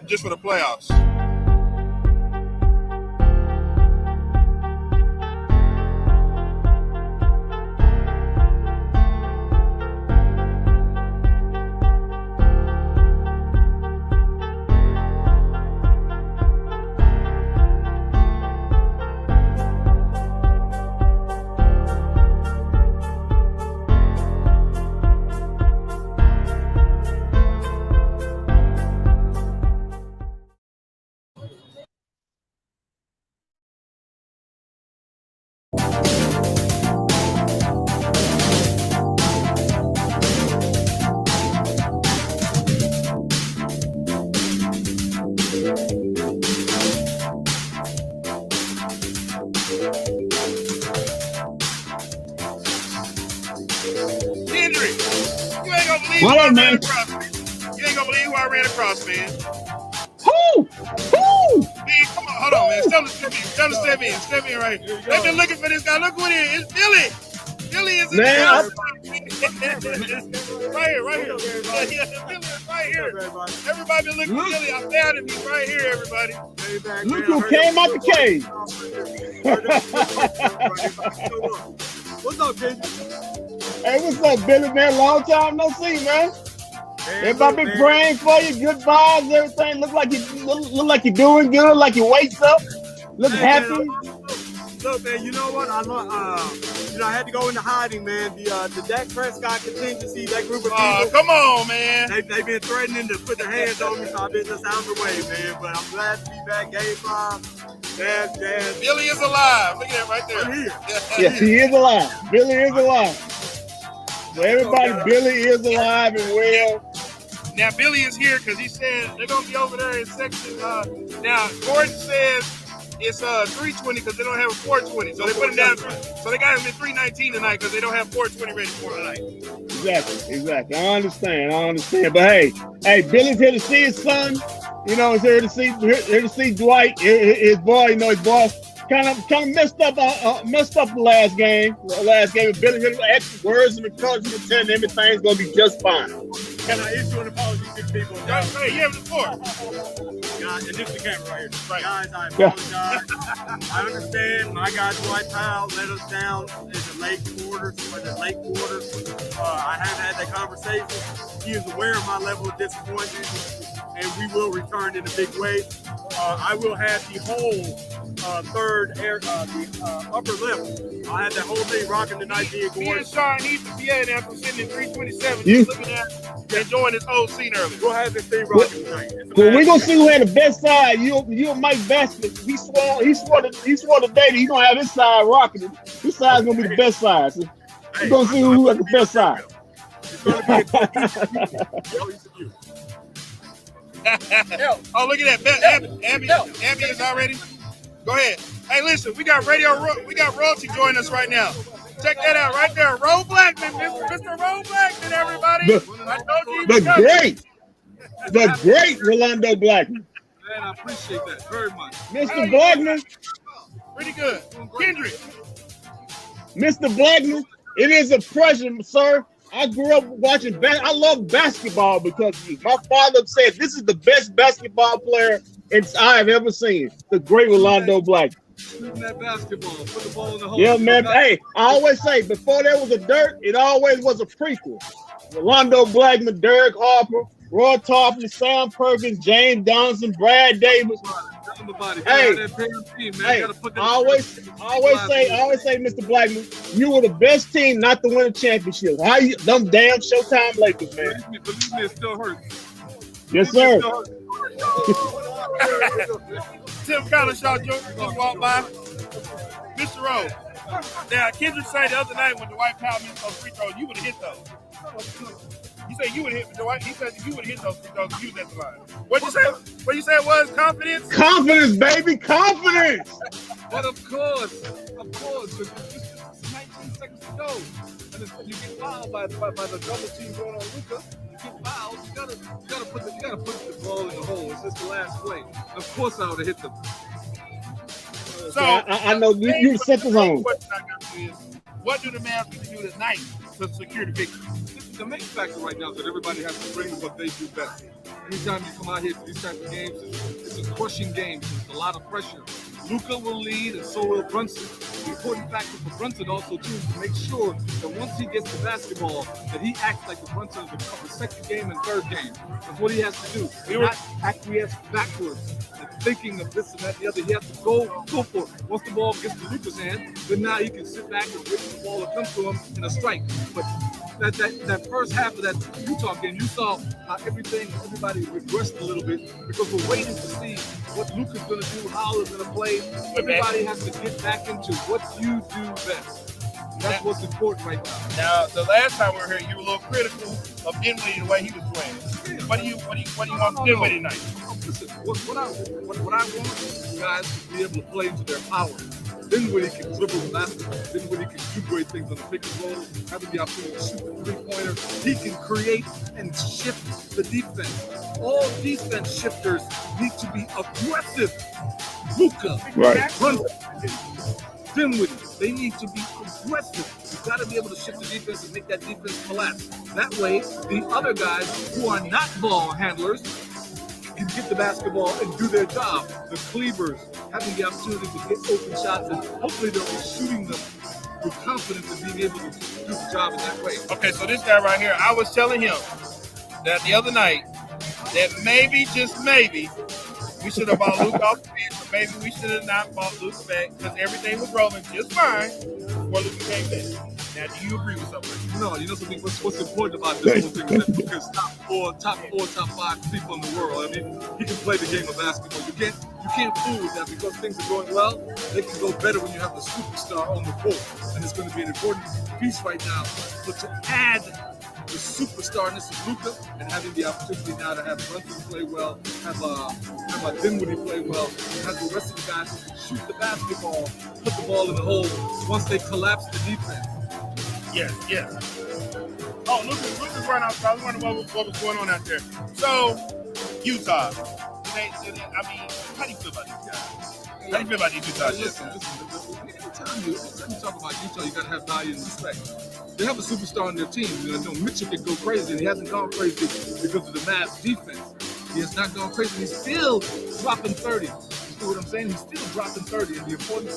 just for the playoffs. What up, man? You ain't gonna believe who I ran across, man. Who? Man, come on, hold on, man. Step in right here. They've been looking for this guy. Look who it is. It's Billy. Billy is in the house. Right here. Yeah, Billy is right here. Everybody been looking for Billy. I found him. He's right here, everybody. Look who came out the cave. What's up, King? Hey, what's up, Billy, man? Long time no see, man. Everybody been praying for you. Good vibes, everything. Look like you're doing good. Like you wakes up. Look happy. Look, man. You know what? I had to go into hiding, man. The Dak Prescott contingency, that group of people. Come on, man. They've been threatening to put their hands on me, so I've been just out of the way, man. But I'm glad to be back. Game 5. Jazz. Billy is alive. Look at that right there. I'm here. Yes, he is alive. Billy is alive. So everybody, Billy is alive and well. Now, Billy is here because he said they're going to be over there in section. Now, Gordon says it's 320 because they don't have a 420. So they put him down. So they got him in 319 tonight because they don't have 420 ready for tonight. Exactly. I understand. But hey, Billy's here to see his son. You know, he's here to see Dwight, his boy. You know, his boss kind of messed up the last game. Billy hit extra words of encouragement, telling him everything's gonna be just fine. Can I issue an apology to the people? Hey, you have the floor. Guys, and this is the camera right here. Right. Guys, I apologize. I understand my guy Dwight Powell let us down in the late quarters. I have had that conversation. He is aware of my level of disappointment, and we will return in a big way. I will have the whole third air, the upper lip. I had that whole thing rocking tonight. Me and Sean needs to be at after sitting in 327. Just looking at enjoying this whole scene earlier. We'll have this thing rocking tonight. Well, we're gonna see who had the best side. You and Mike Basket. He swore today that he's gonna have his side rocking it. His side's gonna be the best side. So we're gonna see who has the best side. Oh, look at that. Abby is already. Go ahead. Hey, listen, we got royalty joining us right now. Check that out right there. Ro Blackman, Mr. Ro Blackman, everybody. The great Rolando Blackman. Man, I appreciate that very much. Mr. Blackman. Pretty good. Kendrick. Mr. Blackman, it is a pleasure, sir. I grew up watching I love basketball because my father said this is the best basketball player I've ever seen. The great Rolando Blackman. Shooting that basketball, put the ball in the hole. Yeah, man. Hey, I always say before there was a dirt, it always was a prequel. Rolando Blackman, Derek Harper, Roy Tarpley, Sam Perkins, James Donaldson, Brad Davis. Hey, I always say, Mr. Blackman, you were the best team not to win a championship. How you, them damn Showtime Lakers, man? Believe me, it still hurts. Yes, sir. Tim Collins, y'all just walked by. Mr. Rose. Now, Kendrick said the other night when Dwight Powell missed those free throws, you would have hit those. You said you would have hit Dwight. He said you would have hit those free throws if you was at the line. What'd you say? What you say it was? Confidence? Confidence, baby. Confidence. But of course. It's 19 seconds to go. And you get fouled by the double team going on Luka. You get fouled. You gotta put the ball in the hole. It's just the last play. Of course, I would have hit them. So I know you set the zone. What do the Mavs need to do tonight to secure the victory? This is the main factor right now that everybody has to bring what they do best. Anytime you come out here for these types of games, it's a crushing game because it's a lot of pressure. Luka will lead, and so will Brunson. The important factor for Brunson also too is to make sure that once he gets the basketball, that he acts like the Brunson of the second game and third game. That's what he has to do. Not acquiesce backwards and thinking of this and that and the other. He has to go for it. Once the ball gets to Luka's hand, then now he can sit back and wait for the ball to come to him in a strike. But that first half of that Utah game, you saw how everybody regressed a little bit because we're waiting to see what Luka's going to do, how he's going to play. Everybody has to get back into what you do best. That's what's important right now. Now, the last time we were here, you were a little critical of Dinwiddie the way he was playing. What do you want from Dinwiddie tonight? Listen, what I want is guys to be able to play to their power. Dinwiddie can dribble the basketball. Dinwiddie can do great things on the pick and roll, having the opportunity to shoot the three-pointer. He can create and shift the defense. All defense shifters need to be aggressive. Luka, Brunson, Dinwiddie, they need to be aggressive. You've got to be able to shift the defense and make that defense collapse. That way, the other guys who are not ball handlers can get the basketball and do their job. The cleavers having the opportunity to get open shots, and hopefully they'll be shooting them with confidence and being able to do the job in that way. Okay, so this guy right here, I was telling him that the other night that maybe, just maybe, we should have bought Luke off the bench, but maybe we should have not bought Luke back because everything was rolling just fine before Luke came back. Now, do you agree with something? No, you know something. What's important about this whole thing is that because top five people in the world. I mean, he can play the game of basketball. You can't fool with that because things are going well. They can go better when you have the superstar on the court, and it's going to be an important piece right now. But to add the superstarness of Luka and having the opportunity now to have Brunson play well, have Dinwiddie play well, have the rest of the guys who can shoot the basketball, put the ball in the hole once they collapse the defense. Yes. Oh, Luka's right outside. I was wondering what was going on out there. So, Utah. I mean, how do you feel about these guys? How do you feel about these Utah? Listen. Anytime you talk about Utah, you got to have value and respect. They have a superstar on their team. You know, Mitchell can go crazy, and he hasn't gone crazy because of the Mavs defense. He has not gone crazy. He's still dropping 30. You see what I'm saying? He's still dropping 30. And the important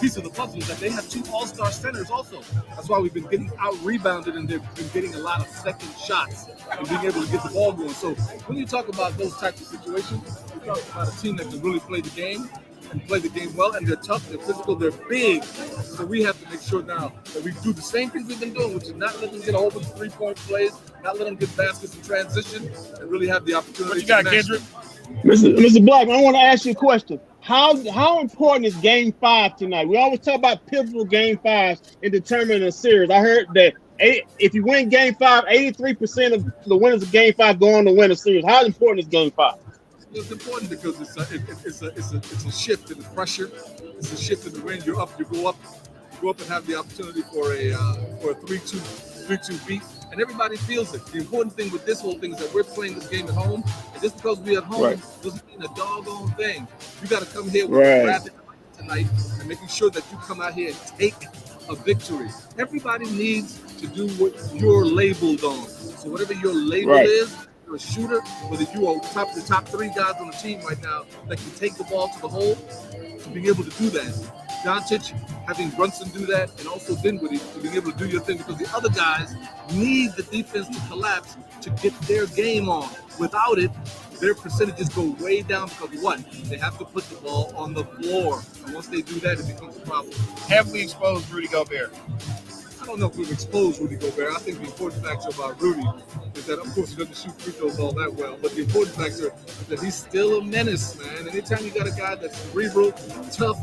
piece of the puzzle is that they have two all-star centers also. That's why we've been getting out-rebounded, and they've been getting a lot of second shots and being able to get the ball going. So when you talk about those types of situations, you're talking about a team that can really play the game and play the game well, and they're tough, they're physical, they're big. So we have to make sure now that we do the same things we've been doing, which is not let them get a whole bunch of three-point plays, not let them get baskets in transition, and really have the opportunity. What you got, Kendrick? Mr. Blackman, I want to ask you a question. How important is Game 5 tonight? We always talk about pivotal Game 5s in determining a series. I heard that if you win Game 5, 83% of the winners of Game 5 go on to win a series. How important is Game 5? It's important because it's a shift in the pressure. It's a shift in the wind. You're up, you go up and have the opportunity for a 3-2 beat, and everybody feels it. The important thing with this whole thing is that we're playing this game at home, and just because we're at home doesn't mean a doggone thing. You got to come here with a rapid tonight and making sure that you come out here and take a victory. Everybody needs to do what you're labeled on. So whatever your label is, you're a shooter, whether you are the top three guys on the team right now that can take the ball to the hole, to being able to do that. Doncic, having Brunson do that, and also Dinwiddie to being able to do your thing, because the other guys need the defense to collapse to get their game on. Without it, their percentages go way down because what? They have to put the ball on the floor. And once they do that, it becomes a problem. Have we exposed Rudy Gobert? I don't know if we've exposed Rudy Gobert. I think the important factor about Rudy is that, of course, he doesn't shoot free throws all that well. But the important factor is that he's still a menace, man. Anytime you got a guy that's cerebral, tough,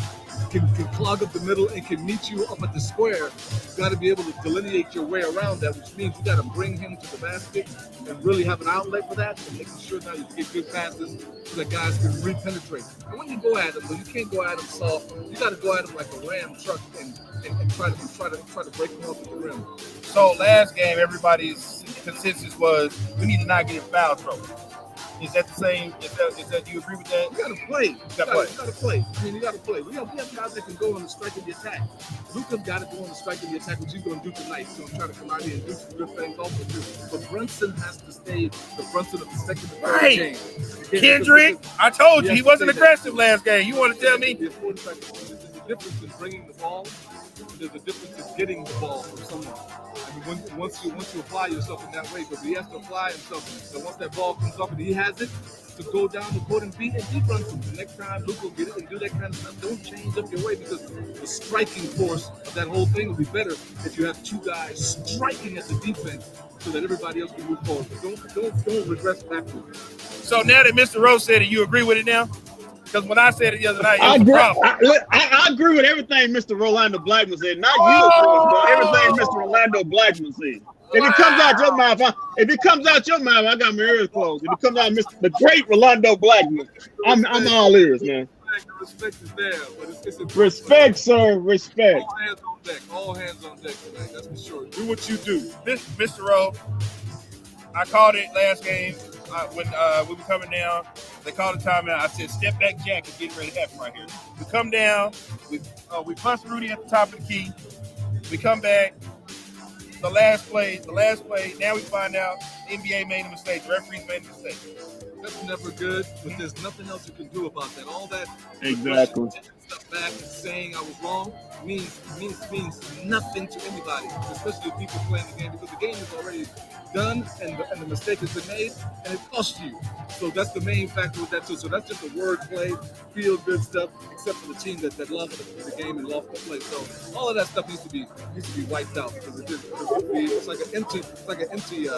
can clog up the middle and can meet you up at the square, you've got to be able to delineate your way around that, which means you got to bring him to the basket and really have an outlet for that, and making sure now you get good passes so that guys can re-penetrate. And when you go at him, you can't go at him soft. You got to go at him like a Ram truck and try to break him off at the rim. So last game, everybody's consensus was we need to not get in foul trouble. Is that the same? Is that you agree with that? You gotta play. You gotta play. You gotta play. I mean, you gotta play. We have guys that can go on the strike and the attack. Luka's got to go on the strike and the attack, which he's going to do tonight. He's going to try to come out here and do some good things also too. But Brunson has to stay the Brunson of the second and third game. Kendrick, I told you he wasn't aggressive last game. You want to tell me? There's a difference in bringing the ball. There's a difference in getting the ball from someone. I mean, once you apply yourself in that way, because he has to apply himself. So once that ball comes up and he has it, to go down the court and beat Brunson. The next time Luke will get it and do that kind of stuff. Don't change up your way, because the striking force of that whole thing will be better if you have two guys striking at the defense so that everybody else can move forward. Don't regress backwards. So now that Mr. Rose said it, you agree with it now? Because when I said it the other night, I agree with everything Mr. Rolando Blackman said. Not you, of course, but everything Mr. Rolando Blackman said. If it comes out your mouth, I got my ears closed. If it comes out the great Rolando Blackman, I'm all ears, man. Respect is there, but it's respect, sir. Respect. All hands on deck. All hands on deck tonight. That's for sure. Do what you do, Mr. Rowe. I called it last game when we were coming down. They called a timeout. I said, "Step back, Jack, is getting ready to happen right here." We come down. We bust Rudy at the top of the key. We come back. The last play. Now we find out the NBA made a mistake. The referees made a mistake. That's never good, but there's nothing else you can do about that. All that exactly. Stuff back and saying I was wrong means nothing to anybody, especially people playing the game, because the game is already done and the mistake has been made and it cost you. So that's the main factor with that too. So that's just a word play, feel good stuff, except for the team that lost the game and lost the play. So all of that stuff needs to be wiped out, because it's like an empty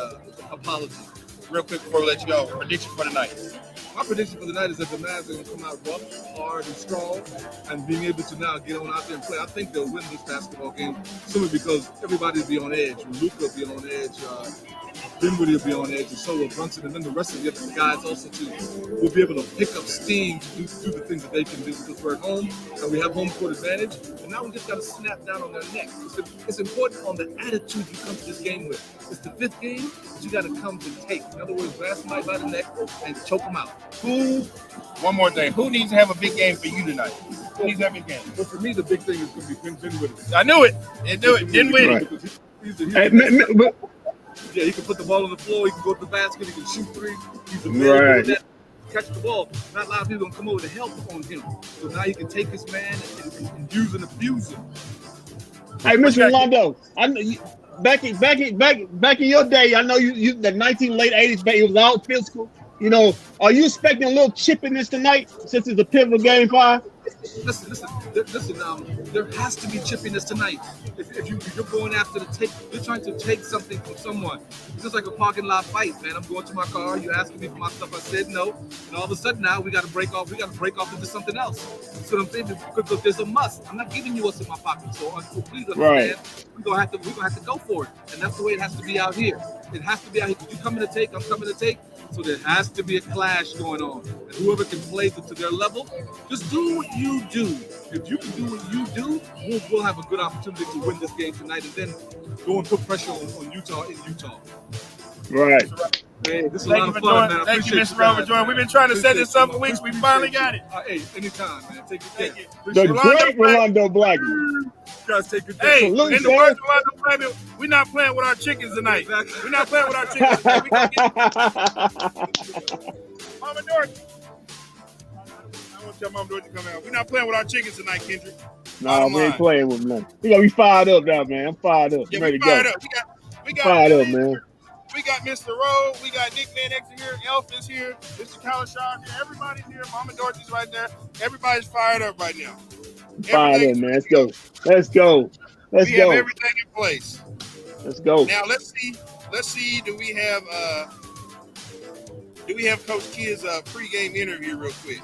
apology. Real quick before we let you go, prediction for the night. My prediction for the night is that the Mavs are going to come out rough, hard, and strong, and being able to now get on out there and play. I think they'll win this basketball game simply because everybody will be on edge. Luka will be on edge. Dinwiddie will be on edge, and so will Brunson, and then the rest of the other guys also too will be able to pick up steam to do the things that they can do, because we're at home and we have home court advantage. And now we just got to snap down on their neck. It's important on the attitude you come to this game with. It's the fifth game that you got to come to take. In other words, grab somebody by the neck and choke them out. One more thing. Who needs to have a big game for you tonight? Who needs to have a big game? Well, for me, the big thing is going to be Dinwiddie. I knew it. Dinwiddie. Yeah, he can put the ball on the floor. He can go to the basket. He can shoot three. He's a right. Catch the ball. Not a lot of people going to come over to help on him. So now he can take his man and use and abuse him. Hey, Mr. Rolando, I know you, back in your day, I know you the late 80s, it was all physical. You know, are you expecting a little chippiness tonight since it's a pivotal game 5? Listen. There has to be chippiness tonight. If you're going after you're trying to take something from someone. It's just like a parking lot fight, man. I'm going to my car. You asking me for my stuff. I said no, and all of a sudden now we got to break off. We got to break off into something else. So I'm saying, because there's a must. I'm not giving you what's in my pocket. So please understand, right. we're gonna have to go for it, and that's the way it has to be out here. It has to be out here. You coming to take? I'm coming to take. So there has to be a clash going on. And whoever can play to their level, just do what you do. If you can do what you do, we'll have a good opportunity to win this game tonight, and then go and put pressure on Utah in Utah. Right. Hey, this is a lot of fun, man. Thank you, Mr. Robert Jordan. We've been trying to set this up for weeks. We finally got it. Hey, anytime, man. Take it. The great Rolando Blackman. Guys, take it. Hey, in the words of Rolando Blackman, we're not playing with our chickens tonight. We're not playing with our chickens tonight. We gonna get Mama Dorothy. I want to tell Mama Dorothy to come out. We're not playing with our chickens tonight, Kendrick. No, we ain't playing with nothing. We gotta be fired up now, man. I'm fired up. Yeah, ready we fired to go. up. We got fired up, man. We got Mr. Rowe. We got Nick Van X here. Elf is here. Mr. Kalashar here. Everybody's here. Mama Dorothy's right there. Everybody's fired up right now. Fired up, man. Let's go. We have everything in place. Let's go. Now let's see. Do we have Coach Kid's pregame interview real quick?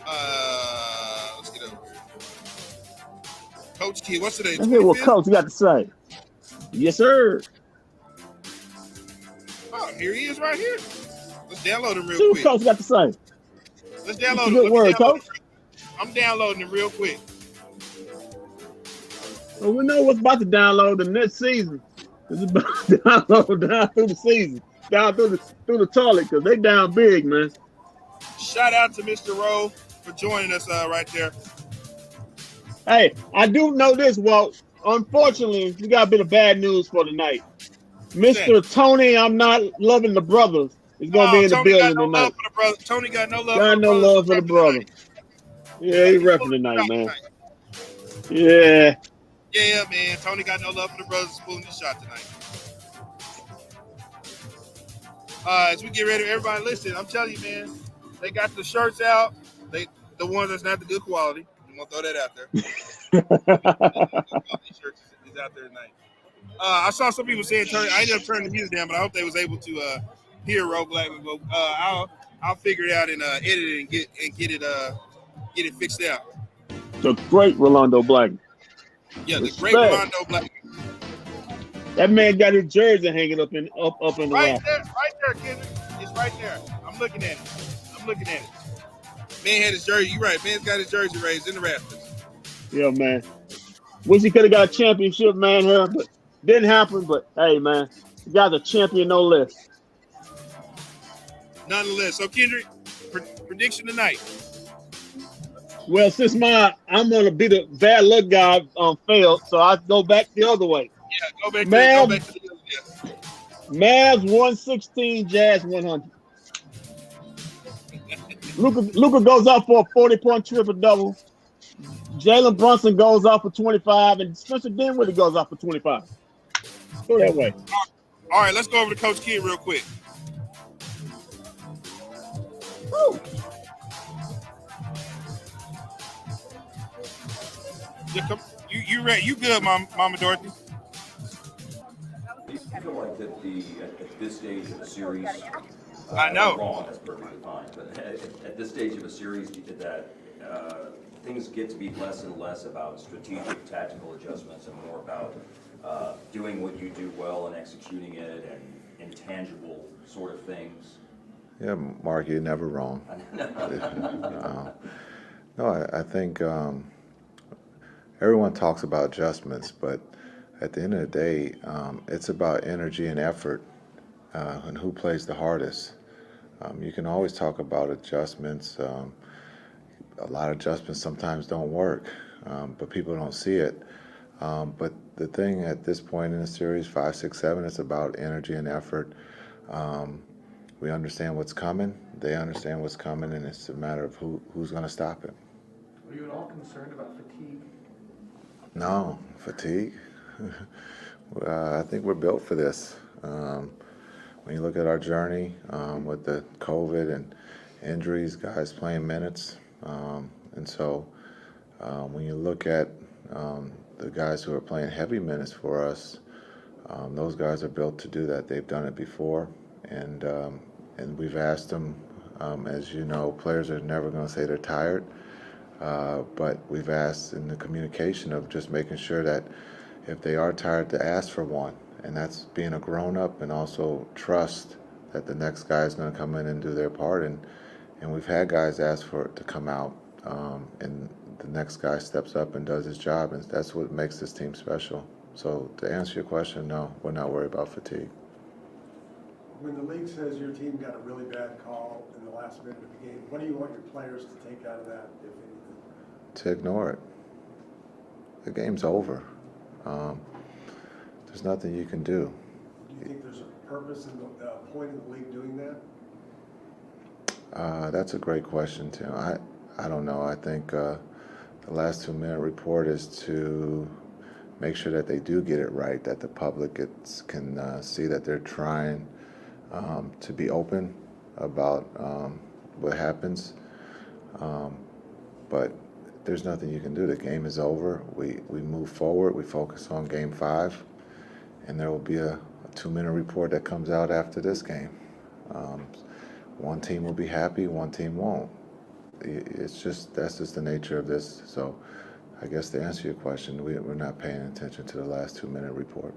Let's get over here. Coach Kid, what's today? Let's hear what Coach got to say. Yes, sir. Oh, here he is right here. Let's download him real See quick. what Coach got to say. Let's download him. Good word, Coach. I'm downloading it real quick. Well, we know what's about to download the next season. It's about down through the season, down through the toilet because they down big, man. Shout out to Mr. Rowe for joining us right there. Hey, I do know this, Walt. Unfortunately, we got a bit of bad news for tonight. Mr. Tony, I'm not loving the brothers, is gonna be Oh, in the Tony got building no love tonight. for the brother. Tony got no love for Got the no brothers. love for the brother. Yeah, he repping tonight, man. Tonight. Yeah. Yeah, man. Tony got no love for the brothers pulling the shot tonight. As we get ready, everybody listen, I'm telling you, man, they got the shirts out. The ones that's not the good quality. I'm gonna throw that out there. Shirts is out there tonight. I saw some people saying I ended up turning the music down, but I hope they was able to hear Roe Blackman. But I'll figure it out and edit it and get it fixed out. The great Rolando Blackman. Yeah, Respect. the great Rolando Blackman. That man got his jersey hanging up in the right rack. there, Kendrick. It's right there. I'm looking at it. Man had his jersey. You right. Man's got his jersey raised in the rafters. Yeah, man. Wish he could have got a championship, man, here, but didn't happen. But hey, man, you got a champion no less. Nonetheless, so Kendrick, prediction tonight. Well, since I'm gonna be the bad luck guy failed, so I go back the other way. Yeah, go back to the other. Mavs 116, Jazz 100. Luka goes out for a 40-point triple-double. Jalen Brunson goes off for 25, and Spencer Dinwiddie goes off for 25. Go that way. All right, let's go over to Coach Kidd real quick. Woo. You good, Mama Dorothy? Do you feel like at this stage of the series, I know. wrong, that's perfectly fine, but at this stage of a series that things get to be less and less about strategic, tactical adjustments and more about doing what you do well and executing it and intangible sort of things? Yeah, Mark, you're never wrong. No, I think everyone talks about adjustments, but at the end of the day, it's about energy and effort and who plays the hardest. You can always talk about adjustments. A lot of adjustments sometimes don't work, but people don't see it. But the thing at this point in the series, 5, 6, 7, it's about energy and effort. We understand what's coming. They understand what's coming, and it's a matter of who's going to stop it. Are you at all concerned about fatigue? No, fatigue. I think we're built for this. When you look at our journey with the COVID and injuries, guys playing minutes, and so when you look at the guys who are playing heavy minutes for us, those guys are built to do that. They've done it before, and we've asked them. As you know, players are never going to say they're tired. But we've asked in the communication of just making sure that if they are tired, to ask for one. And that's being a grown-up and also trust that the next guy is going to come in and do their part. And we've had guys ask for it to come out, and the next guy steps up and does his job, and that's what makes this team special. So to answer your question, no, we're not worried about fatigue. When the league says your team got a really bad call in the last minute of the game, what do you want your players to take out of that, if anything? To ignore it. The game's over. There's nothing you can do. Do you think there's a purpose in the point of the league doing that? That's a great question, Tim. I don't know. I think the last 2-minute report is to make sure that they do get it right, that the public can see that they're trying to be open about what happens. But there's nothing you can do. The game is over. We move forward. We focus on Game 5, and there will be a 2-minute report that comes out after this game. One team will be happy, one team won't. That's just the nature of this. So I guess to answer your question, we're not paying attention to the last 2-minute report.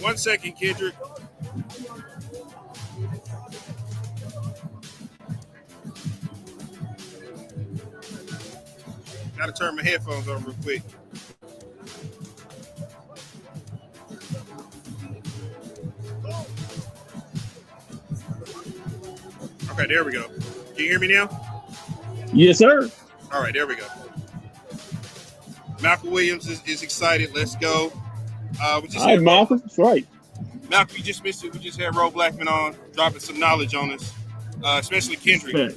1 second, Kendrick. Gotta turn my headphones on real quick. Okay, there we go. Can you hear me now? Yes, sir. All right, there we go. Malcolm Williams is excited. Let's go. All right, Malcolm. That's right. Malcolm, you just missed it. We just had Ro Blackman on, dropping some knowledge on us, especially Kendrick.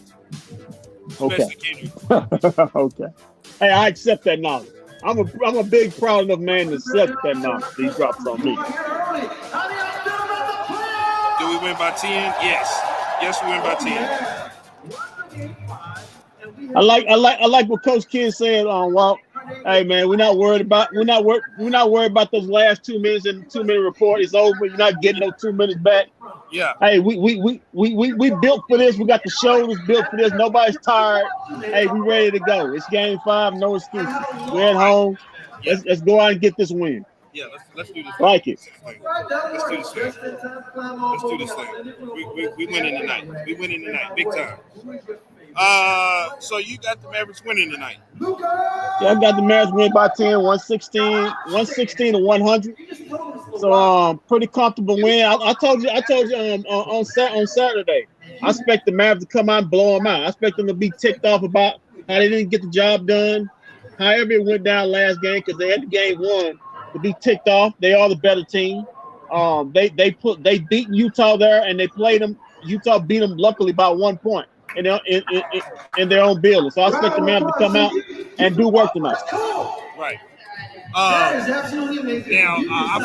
Especially Kendrick. Okay. Hey, I accept that knowledge. I'm a big, proud enough man to accept that knowledge he drops on me. Do we win by 10? Yes. Yes, we win by 10. I like what Coach Ken said on Walt. Hey man, we're not worried about those last 2 minutes in the 2-minute report. It's over. You're not getting no 2 minutes back. Yeah. Hey, we built for this. We got the shoulders built for this. Nobody's tired. Hey, we ready to go. It's game 5. No excuses. We're at home. Yeah. Let's go out and get this win. Yeah, let's do this. Like it. Let's do this thing. Let's do this thing. We winning tonight. We winning tonight, big time. So you got the Mavericks winning tonight. Yeah, I got the Mavericks win by 10, 116 to 100. So pretty comfortable win. I told you on Saturday. I expect the Mavericks to come out and blow them out. I expect them to be ticked off about how they didn't get the job done. However it went down last game, because they had the game won, to be ticked off. They are the better team. They beat Utah there, and they played them. Utah beat them luckily by 1 point in their own building. So I expect the Mavericks to come out and do work tonight. Right. Now I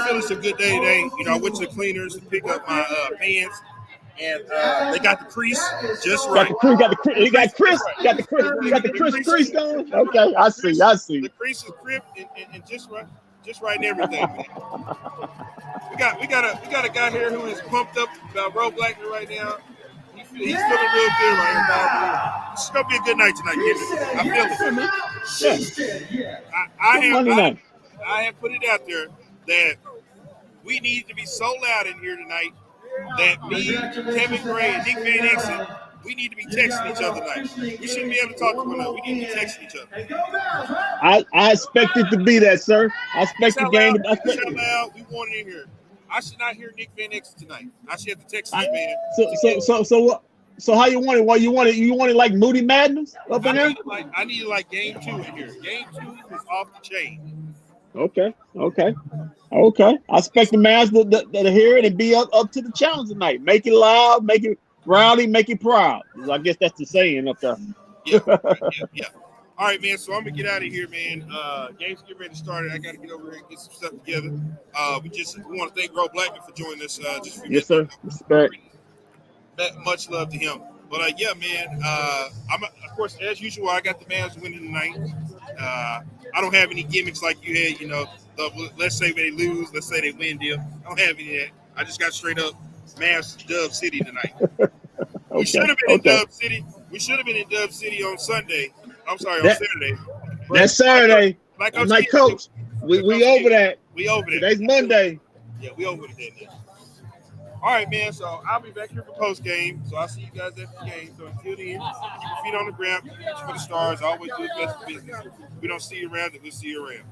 feel it's a good day today. You know, I went to the cleaners to pick up my pants, and they got the crease just right. Got the crease going. Okay, I see. The crease is crimped and just right and everything. We got a guy here who is pumped up about Ro Blackman right now. He's feeling real good right here. It's gonna be a good night tonight, Kendrick. I feel it. I have put it out there that we need to be so loud in here tonight that me, Kevin Gray, and Nick Van Exel, we need to be texting each other tonight. We shouldn't be able to talk to one another. We need to be texting each other. I expect it to be that, sir. I expect the game to be loud. We want it in here. I should not hear Nick Van Exel tonight. I should have to text this man. So how you want it? What you want it like Moody Madness up in there? I need like game 2 in here. Game 2 is off the chain. Okay. I expect the Mavs to hear it and be up to the challenge tonight. Make it loud, make it rowdy, make it proud. I guess that's the saying up there. Yeah. All right, man. So I'm gonna get out of here, man. Game's getting ready to start. I got to get over here and get some stuff together. We want to thank Ro Blackman for joining us. Just for yes, sir. Respect. Much love to him. But yeah, man. Of course, as usual, I got the Mavs winning tonight. I don't have any gimmicks like you had. You know, let's say they lose, let's say they win deal. I don't have any of that. I just got straight up Mavs Dub City tonight. We should have been in Dub City. We should have been in Dub City on Sunday. I'm sorry, on Saturday. That's Saturday. Like Coach. We over that. We over that. Today's Monday. Yeah, we over that now. All right, man. So I'll be back here for post game. So I'll see you guys after the game. So until then, keep your feet on the ground, reach for the stars. Always do the best for business. If we don't see you around, then we'll see you around.